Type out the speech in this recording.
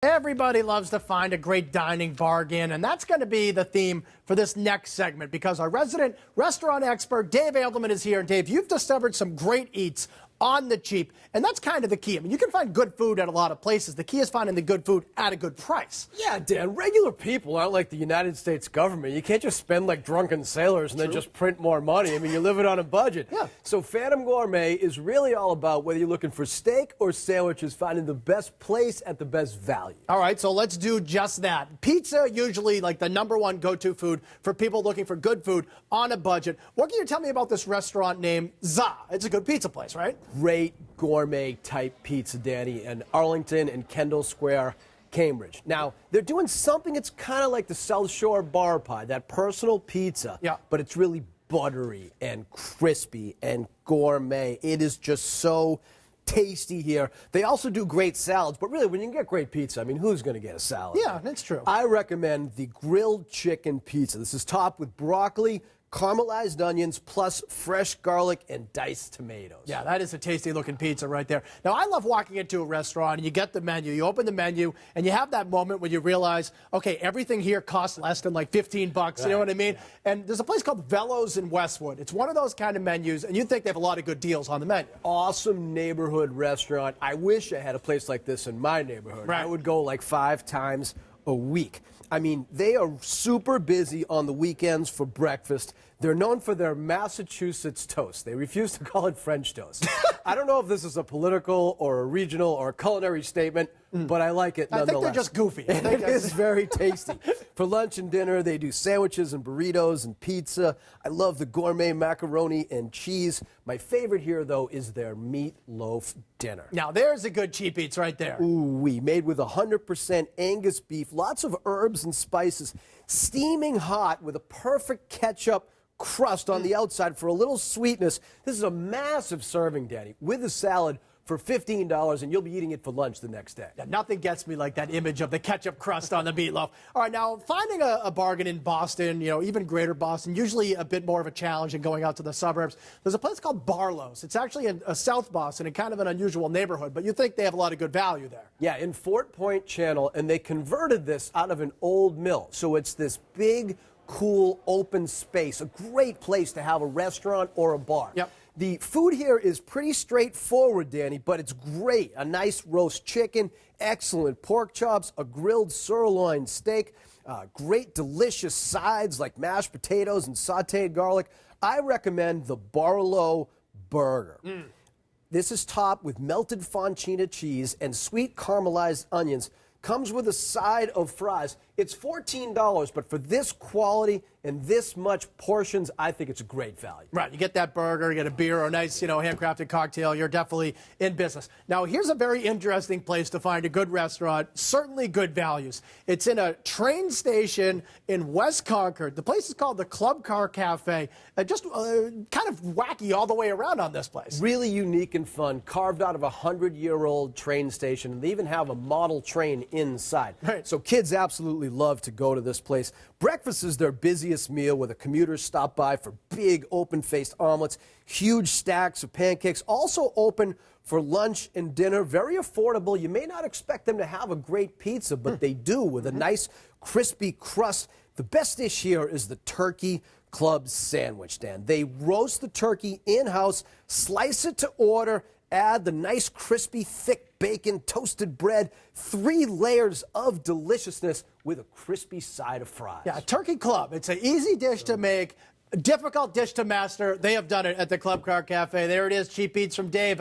Everybody loves to find a great dining bargain, and that's going to be the theme for this next segment because our resident restaurant expert, Dave Andelman, is here. And Dave, you've discovered some great eats on the cheap, and that's kind of the key. I mean, you can find good food at a lot of places. The key is finding the good food at a good price. Yeah, Dan, regular people aren't like the United States government. You can't just spend like drunken sailors and then just print more money. I mean, you're living on a budget. Yeah. So Phantom Gourmet is really all about whether you're looking for steak or sandwiches, finding the best place at the best value. All right, so let's do just that. Pizza, usually like the #1 go-to food for people looking for good food on a budget. What can you tell me about this restaurant named Za? It's a good pizza place, right? Great gourmet type pizza, Danny, in Arlington and Kendall Square, Cambridge. Now, they're doing something that's kind of like the South Shore bar pie, that personal pizza, but it's really buttery and crispy and gourmet. It is just so tasty here. They also do great salads, but really, when you can get great pizza, I mean, who's going to get a salad? Yeah, that's true. I recommend the grilled chicken pizza. This is topped with broccoli, caramelized onions, plus fresh garlic and diced tomatoes. Yeah, that is a tasty looking pizza right there. Now, I love walking into a restaurant and you get the menu, you open the menu, and you have that moment when you realize, okay, everything here costs less than like 15 bucks, you know what I mean? Yeah. And there's a place called Vello's in Westwood. It's one of those kind of menus, and you think they have a lot of good deals on the menu. Awesome neighborhood restaurant. I wish I had a place like this in my neighborhood. Right. I would go like 5 times a week. I mean, they are super busy on the weekends for breakfast. They're known for their Massachusetts toast. They refuse to call it French toast. I don't know if this is a political or a regional or a culinary statement, but I like it nonetheless. I think they're just goofy. It is very tasty. For lunch and dinner, they do sandwiches and burritos and pizza. I love the gourmet macaroni and cheese. My favorite here, though, is their meatloaf dinner. Now, there's a good cheap eats right there. Ooh-wee, made with 100% Angus beef, lots of herbs and spices, steaming hot with a perfect ketchup crust on the outside for a little sweetness. This is a massive serving, Danny, with a salad for $15, and you'll be eating it for lunch the next day. Yeah, nothing gets me like that image of the ketchup crust on the meatloaf. All right, now, finding a bargain in Boston, you know, even greater Boston, usually a bit more of a challenge than going out to the suburbs. There's a place called Barlow's. It's actually in South Boston, in kind of an unusual neighborhood, but you think they have a lot of good value there. Yeah, in Fort Point Channel, and they converted this out of an old mill. So it's this big, cool, open space, a great place to have a restaurant or a bar. Yep. The food here is pretty straightforward, Danny, but it's great. A nice roast chicken, excellent pork chops, a grilled sirloin steak, great delicious sides like mashed potatoes and sauteed garlic. I recommend the Barlow burger. This is topped with melted fontana cheese and sweet caramelized onions. Comes with a side of fries. It's $14, but for this quality and this much portions, I think it's a great value. Right, you get that burger, you get a beer or a nice, handcrafted cocktail, you're definitely in business. Now, here's a very interesting place to find a good restaurant, certainly good values. It's in a train station in West Concord. The place is called the Club Car Cafe. Just kind of wacky all the way around on this place. Really unique and fun, carved out of a 100-year-old train station, and they even have a model train inside. Right. So kids absolutely love to go to this place. Breakfast is their busiest meal, where the commuters stop by for big open-faced omelets, huge stacks of pancakes, also open for lunch and dinner. Very affordable. You may not expect them to have a great pizza, but they do, with a nice crispy crust. The best dish here is the turkey club sandwich, Dan. They roast the turkey in-house, slice it to order, add the nice crispy thick bacon, toasted bread, 3 layers of deliciousness with a crispy side of fries. Yeah, turkey club. It's an easy dish to make, a difficult dish to master. They have done it at the Club Car Cafe. There it is, cheap eats from Dave.